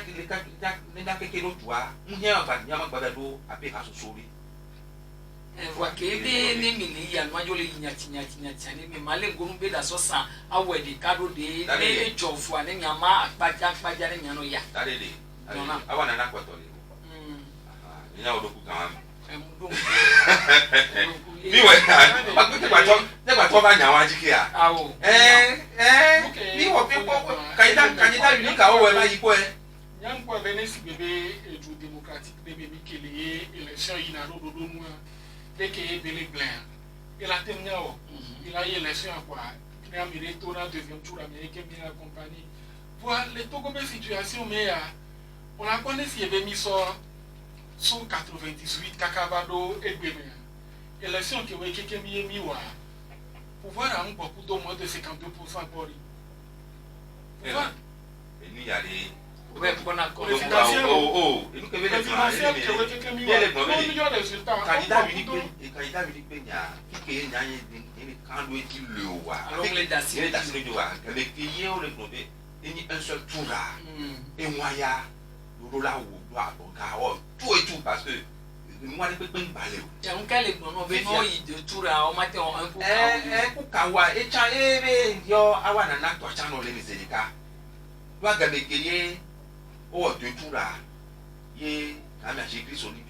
Speaker 2: keke no tua muhia va nyama gba do ape ka sosori
Speaker 1: wa ke be ne mini ya no ajole nyati ne me male gonu be da so san awedi kado de ne jofu ane nyama akpaja ne nyano ya
Speaker 2: dadede awana na kwato le nya odoku kan mi we ba ko te ba nya wa jike a
Speaker 1: awo
Speaker 2: ni wo pe ko kanyita uni ka o we ma yipo
Speaker 3: nyam ko be ne si bebe eju démocratique de be mi kele élection yi na do mu de ke bele blanc il a terminé, il a eu l'élection à quoi? Il a mis le tour dans le deuxième tour américain, il a accompagné. Voilà, les Togo situation, mais on a connu s'il y avait mis sur 98, Kakavado et Bémé. Élection qui avait été mis pour voir un peu pour moins de 52% pour lui.
Speaker 2: Et nous, il y a des.
Speaker 1: Ouais, bon accord.
Speaker 2: Et nous, que candidat unique, il y a un seul tour là. Et moi, il y a tout et tout parce que moi, je ne peux pas me balayer.
Speaker 1: Il y a un cas de tour à au matin, un peu.
Speaker 2: Kawa, et Chaé, yo, Awana, toi, Chano, les Sénéca. Toi, Gabekeye, oh, deux tours là. Yé, quand j'ai écrit son livre.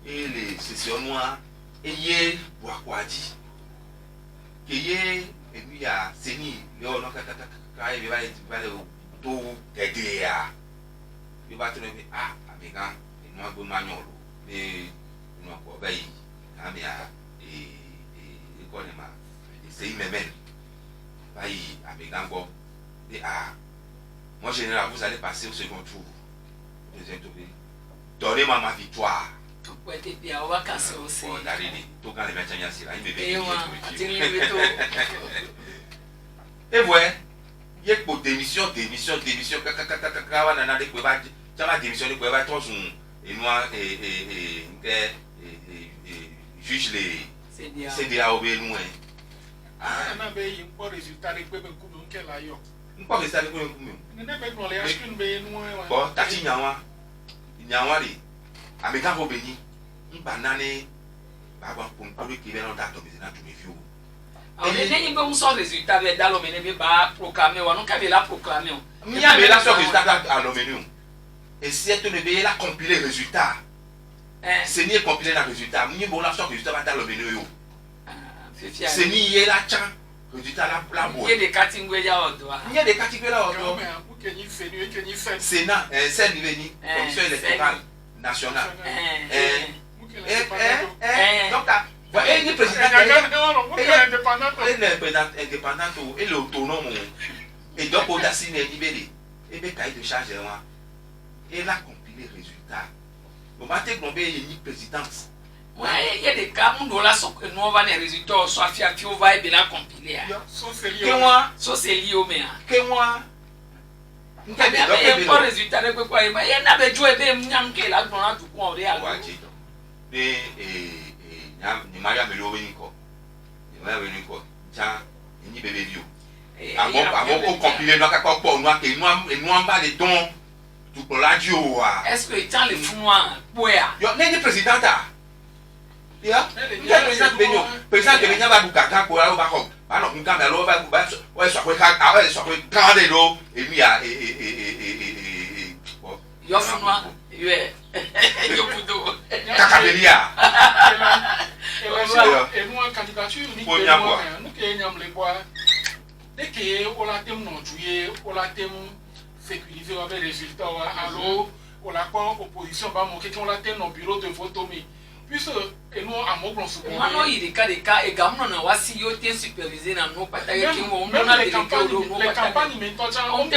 Speaker 2: Et les sessions noires, et yé, Boakwadi. Yé, et puis il y a Seni, yo, non, il va tout aider à. Il va te dire, ah, Amiga, et moi, bon magnolo. Et nous avons veillé à Amia et Konema. C'est une même. Veillé à Megango. Et ah, moi, général, vous allez passer au second tour. Deuxième tour. Donnez-moi ma victoire.
Speaker 1: Pour être bien, on va casser aussi.
Speaker 2: Bon, d'aller, tout quand les médecins y a là, il me
Speaker 1: Et
Speaker 2: voilà, il y a pour démission, nana de quoi, tu vas démissionner, quoi, toi, et moi, juge les CDA au Bénin.
Speaker 3: Ah, on a eu un résultat de quoi, qu'elle a eu.
Speaker 2: Pas que ça ne peut pas. Bon, Tati Nyawa, avec un Robéni, un banane, pour le qui vient dans ton business, tu me vieux.
Speaker 1: On est pas un seul résultat, mais dans l'homme, il va proclamer, on n'a la proclamer.
Speaker 2: Il y a là ce résultat à l'homme. Et si tu ne veux pas compiler le résultat, c'est ni compiler le résultat, ni bon la sorte résultat va dans l'homme. C'est ni y est là, tiens, résultat là,
Speaker 1: il y a des catégories là,
Speaker 2: il y a des catégories là, Sénat, c'est l'IVNI, Commission électorale nationale. Donc, il est président indépendant et l'autonome. Et donc, on a signé libéré. Et bien, cahier de charge, et là, compiler les résultats. Au matin, on a une présidence.
Speaker 1: Oui, il y a des cas où nous avons les résultats, soit fiafi, on va bien compiler. C'est lié au mien.
Speaker 2: Que moi,
Speaker 1: il y a un résultat de quoi il y a des joueurs de Nyanké là, on a tout quoi, on regarde.
Speaker 2: Et ni Maria Meloveniko, ni Maria Meloveniko, tiens, ni bébé vieux. Avant compiler nos caca pour nous, et nous en bas les dons, tout pour la dio.
Speaker 1: Est-ce que tu as les fous noirs?
Speaker 2: Yo, n'est président là. Ya, il y a président de Benya va bukaka pour aller au Baroque. Bah non, on campe alors va bukaka, ouais, soit quoi, ah ouais, soit quoi, garder l'eau, et puis à
Speaker 1: yo fou noir, yo puto.
Speaker 2: Kakabelia.
Speaker 3: Et nous en candidature, nous qui sommes les bois, dès qu'on a thème non joué, on a thème sécurisé avec les résultats, alors on a quoi opposition, bah mon qu'on a thème non bureau de vote, mais puisque nous à mon plan second.
Speaker 1: Maintenant il y a des cas et gamin on a aussi yo t'es supervisé dans nos batailles qui vont on a les
Speaker 3: campagnes maintenant on a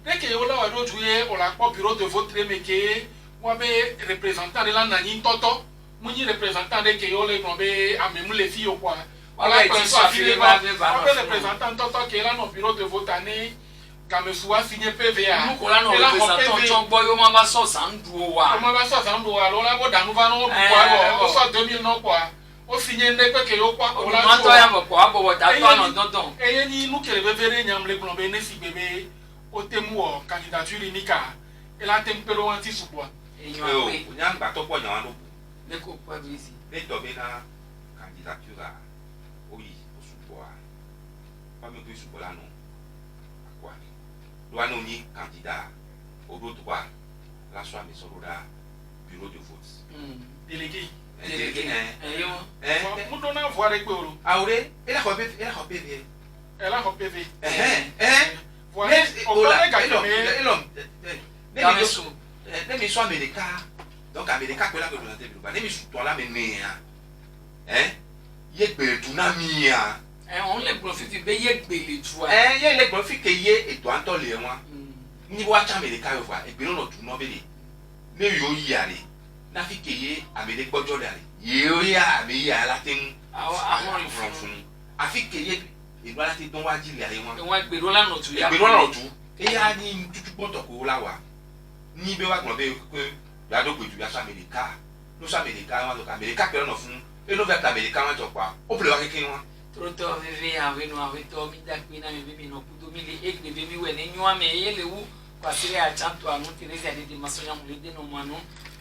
Speaker 3: dès que on a joué on a quoi bureau de vote mais que moi be représentant de la nani toto moi ni représentant de que on les nommer à même les filles quoi voilà ils sont affiliés représentant toto qui est là dans bureau de vote année quand me soit signé PVA
Speaker 1: nous là non représentant ton boy on va so sanduo wa
Speaker 3: on va so sanduo alors là boda nous va non quoi on soit 2000 non quoi on signé ndeke que yo quoi
Speaker 1: on la to ya quoi bo ta to non non
Speaker 3: et ni nous que le verre nyam le blombe ne si bébé au témoin candidature unique et la tempéro anti sous quoi
Speaker 1: et yo
Speaker 2: nyam ba to po nyam no
Speaker 1: ne ko pas ici
Speaker 2: les tomber na candidature oui au sous quoi pas me que sous quoi non quoi doit non ni candidat au d'autre quoi la soit mais solo da bureau de vote
Speaker 3: délégué
Speaker 2: on
Speaker 3: donne à voir avec Euro.
Speaker 2: Ah oui, elle a repéré.
Speaker 3: Elle a repéré.
Speaker 2: Voilà, on va les soins américains. Donc, américains, que là, que vous avez vu, les soins là, mais ye gbele tunami ya
Speaker 1: on le gbon fifi be ye gbele tu a
Speaker 2: ye le gbon fi ke ye eto anto le won ni wa cha America yo fa egbele no tu no be ne yo yare na fi ke ye amele gbojo le ye o ya mi ya la tin
Speaker 1: àwọn
Speaker 2: fun afi ke ye ìgbà láti dán wá jílẹ̀ ayé wọn.
Speaker 1: Ìwọ̀n ìgbèrò lánàá tù yá.
Speaker 2: Ìgbèrò lánàá tù. Eya ní tútù gbọ́dọ̀ kó láwa. Ní bí wàá gbọ́n bẹ́ẹ̀ pé gbàdó gbèjú yá sọ Amẹ́ríkà. Ló sọ Amẹ́ríkà wọn lọ ká Amẹ́ríkà pẹ̀lú ọ̀nà fún. Inú fẹ́ ka Amẹ́ríkà wọn jọ pa. Ó bùrẹ̀ wá kékeré wọn.
Speaker 1: Torotọ fífi àwẹnu àwẹtọ mi dàgbé náà mi bí mi nà kúndó mi lè égbè bí mi wẹ̀ ní nyúwa mi èyí lè wú kwasílẹ̀ àjàntò àánú tẹ̀lẹ́sì àdédé masọ́nyà múlẹ̀ dénú mọ́nú.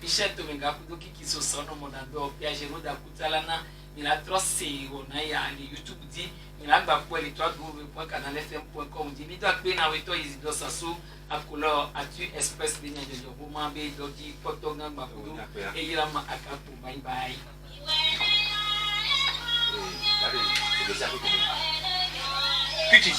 Speaker 1: Iṣẹ́ tó mi ga kúndó kìkì so sọ́nà mọ̀dàgbẹ́ ọ̀pẹ́ àṣẹ̀rọ̀ dàkútà lánàá. Mila trosé on a ya le YouTube dit mila gba po le to www.canalfm.com dit mi to pe na we to is do saso akolo atu express de nya jojo bo ma be do di poto gan gba ko e yira ma akapo bye bye
Speaker 2: Kiki.